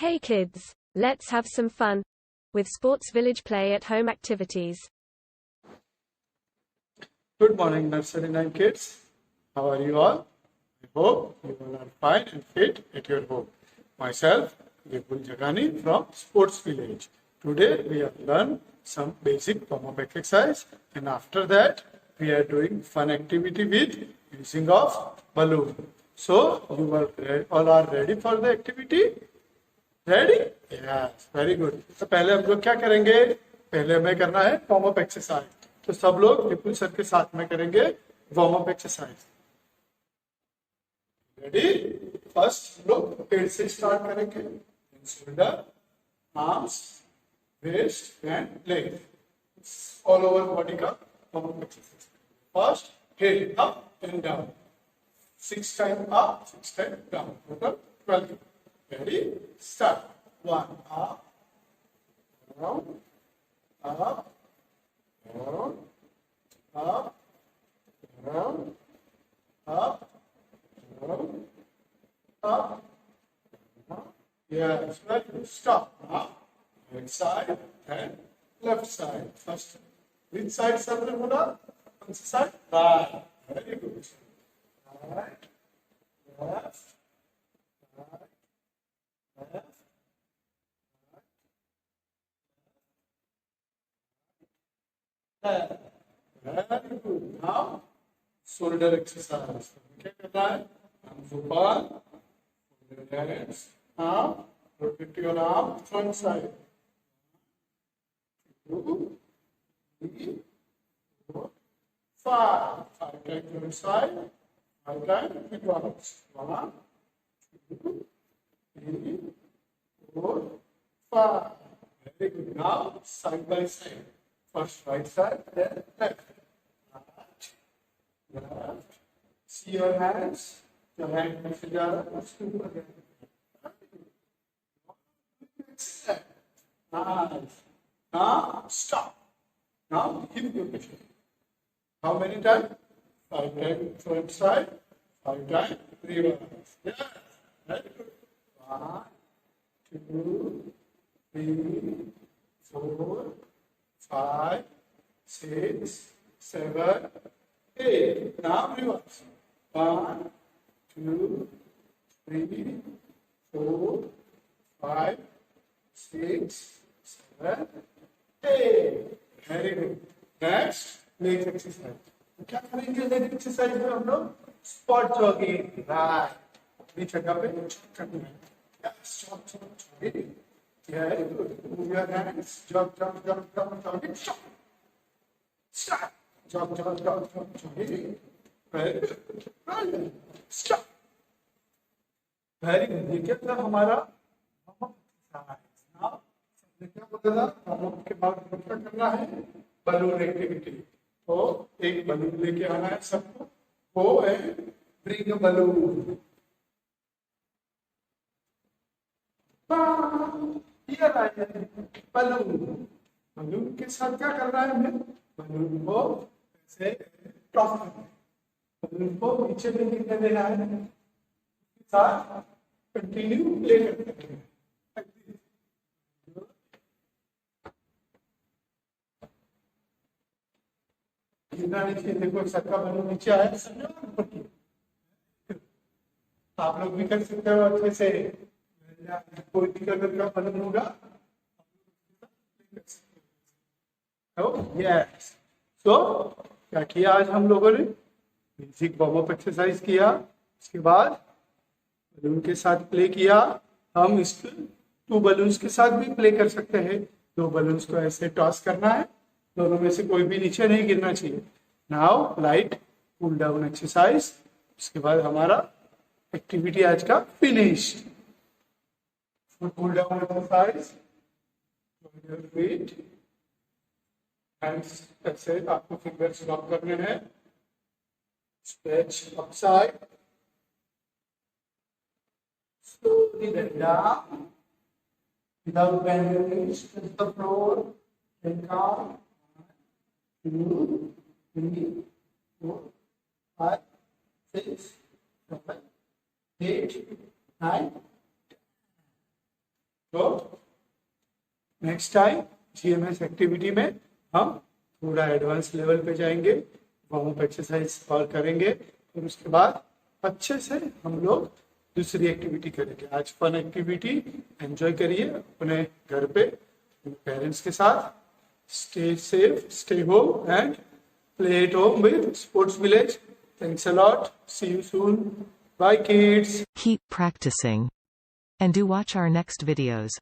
Hey kids, let's have some fun with Sports Village play at home activities. Good morning, Nursery 9 kids. How are you all? I hope you all are fine and fit at your home. Myself, Vipul Jagani from Sports Village. Today we have learned some basic warm-up exercise, and after that we are doing fun activity with using of balloon. So you all are ready for the activity? Ready? Yes, very good. तो पहले हम लोग क्या करेंगे? पहले हमें करना है वार्म अप एक्सरसाइज. तो सब लोग विपुल सर के साथ में करेंगे warm up exercise. Ready? First हम लोग पेट से स्टार्ट करेंगे. Shoulder, arms, waist and leg, all over body का warm up exercise. First head up and down, 6 time up, 6 time down, total 12. Ready? Start. 1 up, down, up, down, up, down, up, down, up, down. Yes, very good. Stop. Now, right side and left side. First, which side circle होगा? कौन सी side? Right. Very good. Right, left, right. Very good. Now, shoulder exercise. क्या करना है? Arms open, fold your hands. Now, rotate your arm front side. 2, 3, 4, 5. 5 times front side. 5 times with arms. 1, 2, 3, 4, 5. Very good. Now, side by side. First right side, then left. Right, left. See your hands. Your hand is together. Nice. Now, stop. Now, hip rotation. How many times? 5 times front side, 5 times reverse. Yes. Very good. 1, 2, 3, 4, 5, 6, 7, 8. Now reverse. 1, 2, 3, 4, 5, 6, 7, 8. Very good. Next, leg exercise. क्या करेंगे leg exercise में हम लोग? Spot jogging. Right. अपनी जगह पे करना है. Stop, jogging. Very good. Move your hands. Jog, jogging. Stop. Stop. Jog, jogging. Very good. Right. Stop. Very good. ये क्या था हमारा वार्म अप एक्सरसाइज. नाउ क्या बोला था? वार्म अप के बाद क्या करना है? Balloon activity. तो एक बलून लेके आना है सबको. वो है bring a balloon. Balloon. Balloon के साथ क्या करना है हमें? बलून को ऐसे टॉस करना है. बलून को नीचे में गिरने देना है. साथ कंटिन्यू प्ले करते हैं. गिरना नीचे. देखो सबका बलून नीचे आया. आप लोग भी कर सकते हो अच्छे से. कोई कलर का बलून होगा. यस. तो क्या किया आज हम लोगों ने? बेसिक वार्म अप एक्सरसाइज किया. उसके बाद बलून के साथ प्ले किया. हम इस 2 बलून्स के साथ भी प्ले कर सकते हैं. 2 बलून्स को ऐसे टॉस करना है. दोनों में से कोई भी नीचे नहीं गिरना चाहिए. Now light cool down exercise. उसके बाद हमारा एक्टिविटी आज का finish. Cool down exercise. Your feet. Hands ऐसे आपको फिंगर्स लॉक करने हैं. Stretch upside. Slowly bend down. Without bending your knees, touch the floor. Then count. 1, 2, 3, 4, 5, 6, 7, 8, 9. तो नेक्स्ट टाइम GMS एक्टिविटी में हम थोड़ा एडवांस लेवल पे जाएंगे, वार्म अप एक्सरसाइज और करेंगे, फिर उसके बाद अच्छे से हम लोग दूसरी एक्टिविटी करेंगे। आज फन एक्टिविटी एंजॉय करिए अपने घर पे पेरेंट्स के साथ। Stay safe, stay home and play at home with Sports Village. Thanks a lot. See you soon. Bye kids. Keep practicing. And do watch our next videos.